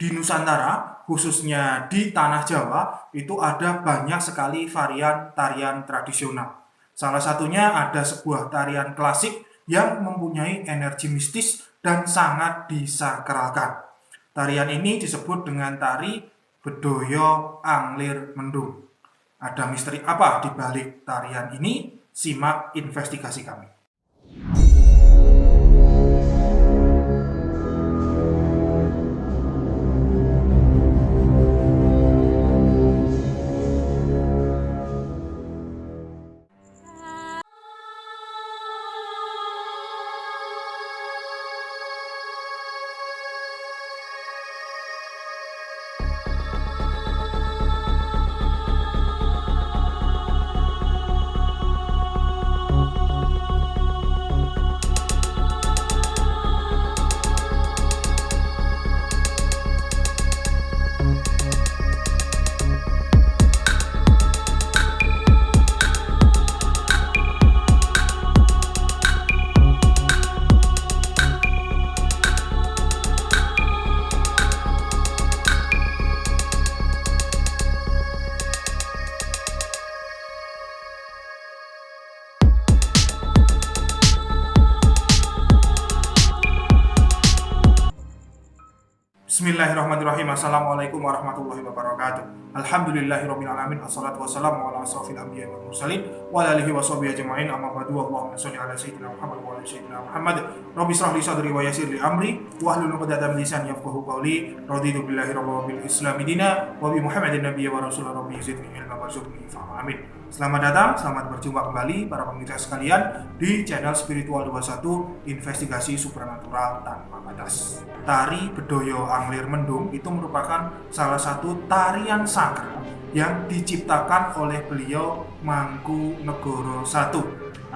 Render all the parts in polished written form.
Di Nusantara, khususnya di Tanah Jawa, itu ada banyak sekali varian tarian tradisional. Salah satunya ada sebuah tarian klasik yang mempunyai energi mistis dan sangat disakralkan. Tarian ini disebut dengan tari Bedoyo Anglir Mendung. Ada misteri apa di balik tarian ini? Simak investigasi kami. Bismillahirrahmanirrahim. Assalamualaikum warahmatullahi wabarakatuh. Alhamdulillahirrahmanirrahim. Assalatu wassalamu ala asrafil anbiya wal mursalin wa ala alihi wa sahbihi ajma'in. Amma ba'du. Allahumma shalli ala sayyidina Muhammad wa ala sayyidina Muhammad. Rabbi shrah li sadri wa yassir li amri wahlul 'uqdatam min lisani yafqahu qawli. Raditu billahi rabban wa bil islami dina wa bi Muhammadin nabiyya wa rasulan. Rabbi zidni ilma warzuqni fahma. Amin. Selamat datang, selamat berjumpa kembali para pemirsa sekalian di channel Spiritual 21 Investigasi Supranatural Tanpa Batas. Tari Bedoyo Anglir Mendung itu merupakan salah satu tarian sakral yang diciptakan oleh beliau Mangkunegara I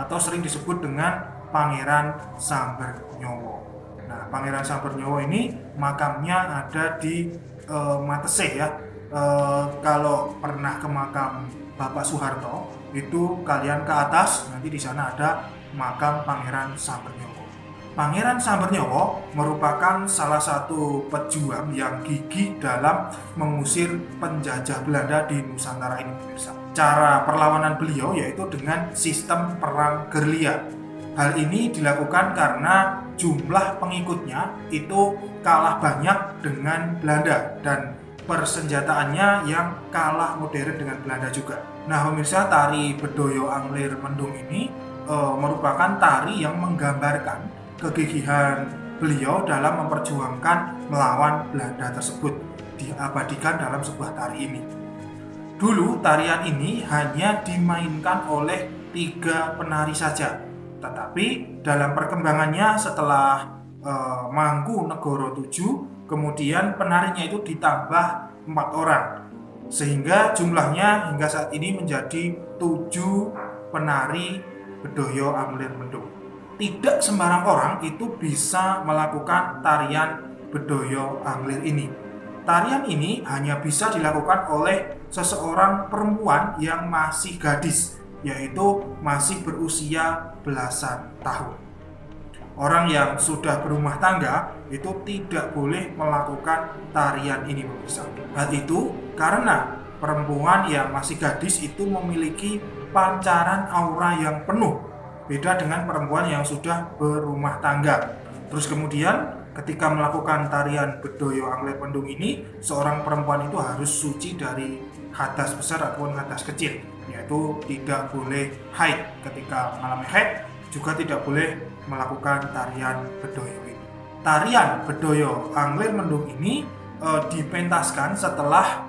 atau sering disebut dengan Pangeran Sambernyawa. Nah, Pangeran Sambernyawa ini makamnya ada di Matesih ya. Kalau pernah ke makam Bapak Soeharto, itu kalian ke atas, nanti di sana ada makam Pangeran Sambernyawa. Pangeran Sambernyawa merupakan salah satu pejuang yang gigih dalam mengusir penjajah Belanda di Nusantara ini, pemirsa. Cara perlawanan beliau yaitu dengan sistem perang gerilya. Hal ini dilakukan karena jumlah pengikutnya itu kalah banyak dengan Belanda dan persenjataannya yang kalah modern dengan Belanda juga. Nah, pemirsa, tari Bedoyo Anglir Mendung ini merupakan tari yang menggambarkan kegigihan beliau dalam memperjuangkan melawan Belanda tersebut, diabadikan dalam sebuah tari ini. Dulu tarian ini hanya dimainkan oleh 3 penari saja, tetapi dalam perkembangannya setelah Mangkunegara VII, kemudian penarinya itu ditambah 4 orang, sehingga jumlahnya hingga saat ini menjadi 7 penari Bedoyo Anglir Mendung. Tidak sembarang orang itu bisa melakukan tarian Bedoyo Anglir ini. Tarian ini hanya bisa dilakukan oleh seseorang perempuan yang masih gadis, yaitu masih berusia belasan tahun. Orang yang sudah berumah tangga itu tidak boleh melakukan tarian ini, pemirsa. Hal itu karena perempuan yang masih gadis itu memiliki pancaran aura yang penuh, beda dengan perempuan yang sudah berumah tangga. Terus kemudian ketika melakukan tarian Bedoyo Anglir Mendung ini, seorang perempuan itu harus suci dari hadas besar ataupun hadas kecil, yaitu tidak boleh haid. Ketika mengalami haid juga tidak boleh melakukan tarian Bedoyo ini. Tarian Bedoyo Anglir Mendung ini dipentaskan setelah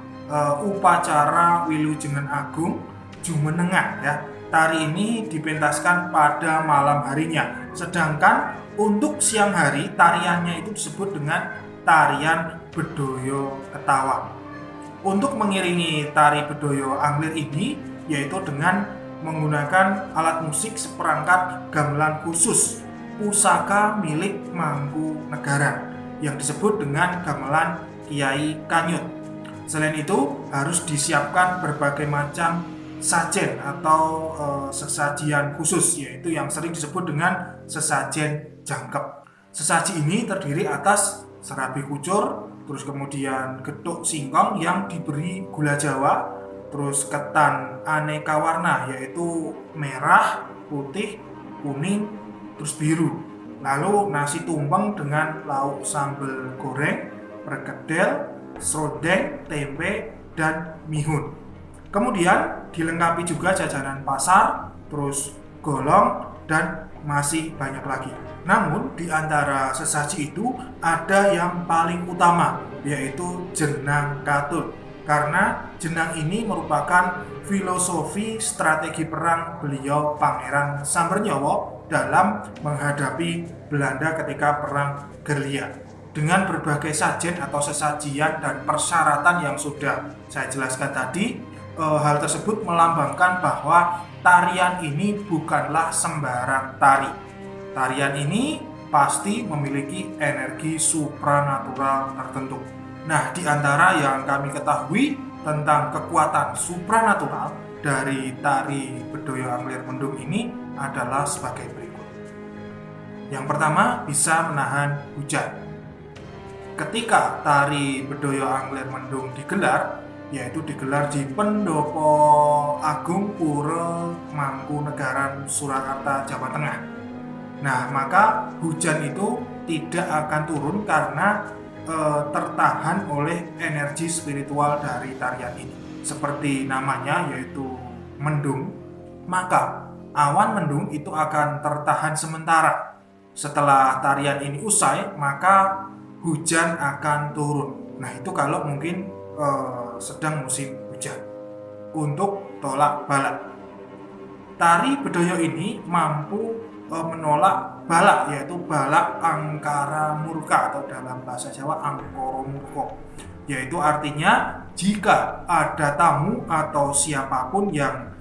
upacara Wilujengan Agung Jumenengan ya. Tari ini dipentaskan pada malam harinya. Sedangkan untuk siang hari tariannya itu disebut dengan tarian Bedoyo Ketawang. Untuk mengiringi tari Bedoyo Anglir ini yaitu dengan menggunakan alat musik seperangkat gamelan khusus pusaka milik Mangkunegara yang disebut dengan gamelan Kiai Kanyut. Selain itu harus disiapkan berbagai macam sajen atau sesajian khusus, yaitu yang sering disebut dengan sesajen jangkep. Sesaji ini terdiri atas serabi kucur, terus kemudian getuk singkong yang diberi gula Jawa, terus ketan aneka warna yaitu merah, putih, kuning, terus biru. Lalu nasi tumpeng dengan lauk sambal goreng, perkedel, serundeng, tempe, dan mihun. Kemudian dilengkapi juga jajanan pasar, terus golong, dan masih banyak lagi. Namun di antara sesaji itu ada yang paling utama, yaitu jenang katun. Karena jenang ini merupakan filosofi strategi perang beliau Pangeran Sambernyawa dalam menghadapi Belanda ketika perang gerilya. Dengan berbagai sajen atau sesajian dan persyaratan yang sudah saya jelaskan tadi, hal tersebut melambangkan bahwa tarian ini bukanlah sembarang tari. Tarian ini pasti memiliki energi supranatural tertentu. Nah, di antara yang kami ketahui tentang kekuatan supranatural dari tari Bedoyo Anglir Mendung ini adalah sebagai berikut. Yang pertama, bisa menahan hujan. Ketika tari Bedoyo Anglir Mendung digelar, yaitu digelar di Pendopo Agung Pura Mangkunegaran, Surakarta, Jawa Tengah. Nah, maka hujan itu tidak akan turun karena tertahan oleh energi spiritual dari tarian ini. Seperti namanya yaitu mendung, maka awan mendung itu akan tertahan sementara. Setelah tarian ini usai, maka hujan akan turun. Nah, itu kalau mungkin sedang musim hujan. Untuk tolak balak, tari Bedoyo ini mampu menolak balak, yaitu balak angkara murka atau dalam bahasa Jawa angkoro murko, yaitu artinya jika ada tamu atau siapapun yang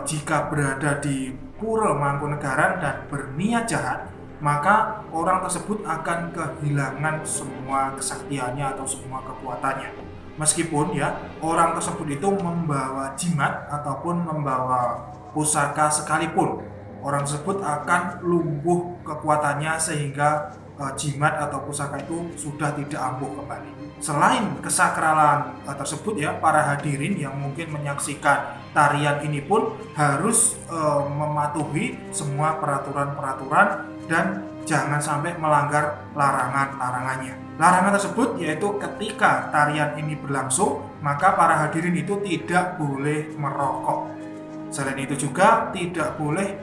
jika berada di Pura Mangkunegaran dan berniat jahat, maka orang tersebut akan kehilangan semua kesaktiannya atau semua kekuatannya. Meskipun ya orang tersebut itu membawa jimat ataupun membawa pusaka sekalipun, orang tersebut akan lumpuh kekuatannya sehingga jimat atau pusaka itu sudah tidak ampuh kembali. Selain kesakralan tersebut ya, para hadirin yang mungkin menyaksikan tarian ini pun harus mematuhi semua peraturan-peraturan dan jangan sampai melanggar larangan-larangannya. Larangan tersebut yaitu ketika tarian ini berlangsung, maka para hadirin itu tidak boleh merokok. Selain itu juga tidak boleh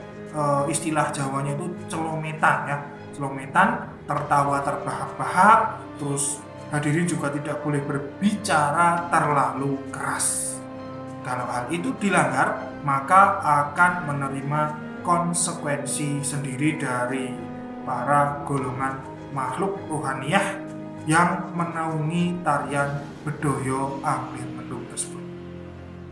istilah Jawanya itu celometan ya. Celometan, tertawa terbahak-bahak, terus hadirin juga tidak boleh berbicara terlalu keras. Kalau hal itu dilanggar, maka akan menerima konsekuensi sendiri dari para golongan makhluk rohaniyah yang menaungi tarian Bedoyo Anglir Mendung tersebut.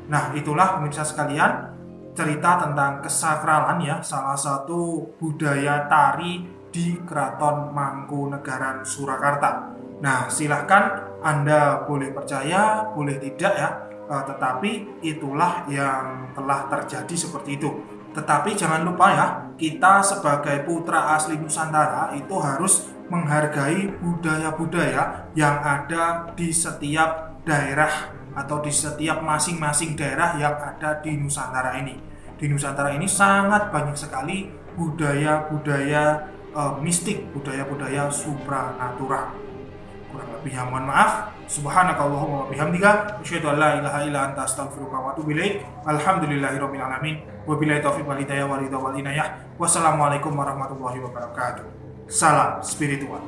Nah, itulah pemirsa sekalian cerita tentang kesakralan ya, salah satu budaya tari di Keraton Mangkunegaran, Surakarta. Nah, silahkan Anda boleh percaya, boleh tidak ya, tetapi itulah yang telah terjadi seperti itu. Tetapi jangan lupa ya, kita sebagai putra asli Nusantara itu harus menghargai budaya-budaya yang ada di setiap daerah atau di setiap masing-masing daerah yang ada di Nusantara ini. Di Nusantara ini sangat banyak sekali budaya-budaya mistik, budaya-budaya supranatural. Kurang lebihnya mohon maaf. Subhanakallahumma wa bihamdika asyhadu an la ilaha illa anta astaghfiruka wa atubu ilaik. Alhamdulillahirabbil alamin. Wabillahi taufiq wal hidayah wal ridha wal inayah. Wassalamualaikum warahmatullahi wabarakatuh. Salam spiritual.